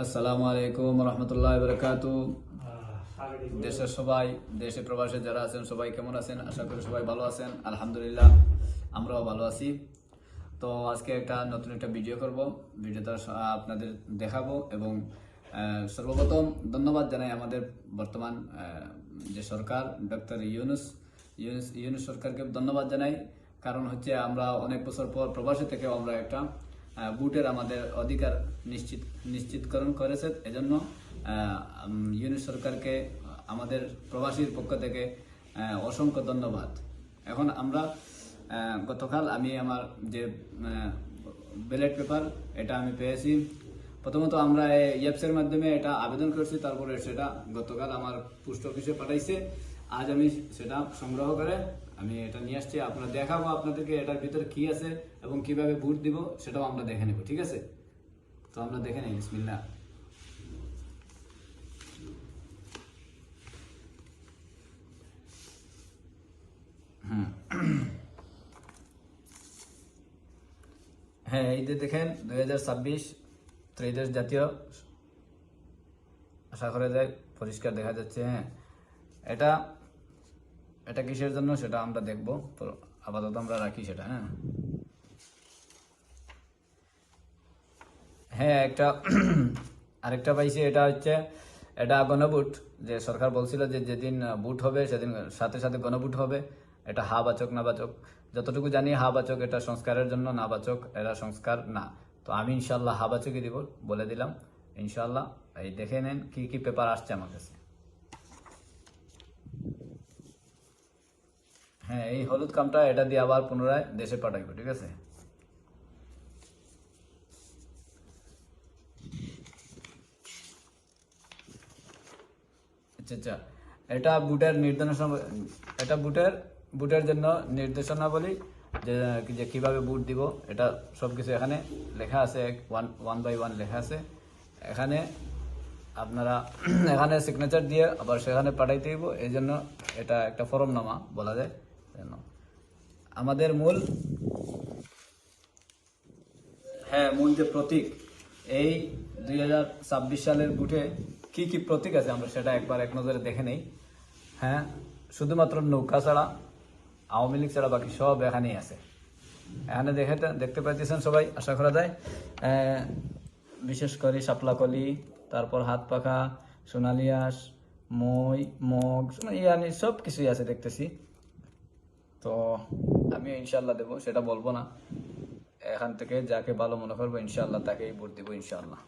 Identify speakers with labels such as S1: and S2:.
S1: আসসালামু আলাইকুম রহমতুল্লাহ বরকাতু। দেশের সবাই, দেশে প্রবাসে যারা আছেন সবাই কেমন আছেন? আশা করি সবাই ভালো আছেন। আলহামদুলিল্লাহ আমরাও ভালো আছি। তো আজকে নতুন একটা ভিডিও করব। ভিডিওটা আপনাদের দেখাবো এবং সর্বপ্রথম ধন্যবাদ জানাই আমাদের বর্তমান যে সরকার ডক্টর ইউনূস সরকারকে ধন্যবাদ জানাই। কারণ হচ্ছে আমরা অনেক বছর পর প্রবাসী থেকে আমরা একটা বুটের আমাদের অধিকার নিশ্চিতকরণ করেছে। এজন্য ইউনূস সরকারকে আমাদের প্রবাসীর পক্ষ থেকে অসংখ্য ধন্যবাদ। এখন আমরা গতকাল আমি আমার যে ব্যালট পেপার এটা আমি পেয়েছি। প্রথমত আমরা অ্যাপসের মাধ্যমে এটা আবেদন করছি, তারপরে সেটা গতকাল আমার পোস্ট অফিসে পাঠাইছে। আজ আমি সেটা সংগ্রহ করে আমি এটা নিয়ে আসছি, আপনারা দেখাবো আপনাদেরকে এটার ভিতরে কি আছে এবং কিভাবে ভোট দিব সেটাও আমরা দেখে নেব। ঠিক আছে, তো আমরা দেখে নেই। বিসমিল্লাহ। হ্যাঁ, এই যে দেখেন 2026 ত্রয়োদশ জাতীয়, আশা করা যায় পরিষ্কার দেখা যাচ্ছে। হ্যাঁ, এটা এটা কিসের জন্য সেটা আমরা দেখব, আপাতত আমরা রাখি সেটা। হ্যাঁ একটা আরেকটা পাইছি, এটা হচ্ছে এটা গণভোট। যে সরকার বলছিল যে যেদিন ভোট হবে সেদিন সাথে সাথে গণভোট হবে। এটা হা বাচক না বাচক, যতটুকু জানি হা বাচক, এটা সংস্কারের জন্য, না বাচক এরা সংস্কার না। তো আমি ইনশাল্লাহ হা বাচকই দিব, বলে দিলাম ইনশাল্লাহ। এই দেখে নেন কি কি পেপার আসছে আমার কাছে। হ্যাঁ, এই হলুদ কামটা এটা দিয়ে আবার পুনরায় দেশে পাঠাইবো। ঠিক আছে, আচ্ছা আচ্ছা। এটা বুটের নির্দেশনা, এটা বুটের জন্য নির্দেশনাবলী, যে যে কিভাবে বুট দিব এটা সবকিছু এখানে লেখা আছে। ওয়ান বাই ওয়ান লেখা আছে এখানে। আপনারা এখানে সিগনেচার দিয়ে আবার সেখানে পাঠাইতে দিব। এই জন্য এটা একটা ফরমনামা বলা যায়। আমাদের মূল যে প্রতীক, এই 2026 সালের বুটে কি কি প্রতীক আছে আমরা সেটা একবার এক নজরে দেখে নেই। হ্যাঁ, শুধুমাত্র নৌকা ছাড়া, আওয়ামী লীগ ছাড়া বাকি সব এখানেই আছে। এখানে দেখতে পাইতেছেন সবাই, আশা করা যায়। বিশেষ করে শাপলাকলি, তারপর হাত পাখা, সোনালিয়াস, মই, মগ, ইয়ানি সব কিছুই আছে দেখতেছি। তো আমি ইনশাল্লাহ দেবো, সেটা বলবো না। এখান থেকে যাকে ভালো মনে করবো ইনশাল্লাহ তাকেই ভোট দিব ইনশাল্লাহ।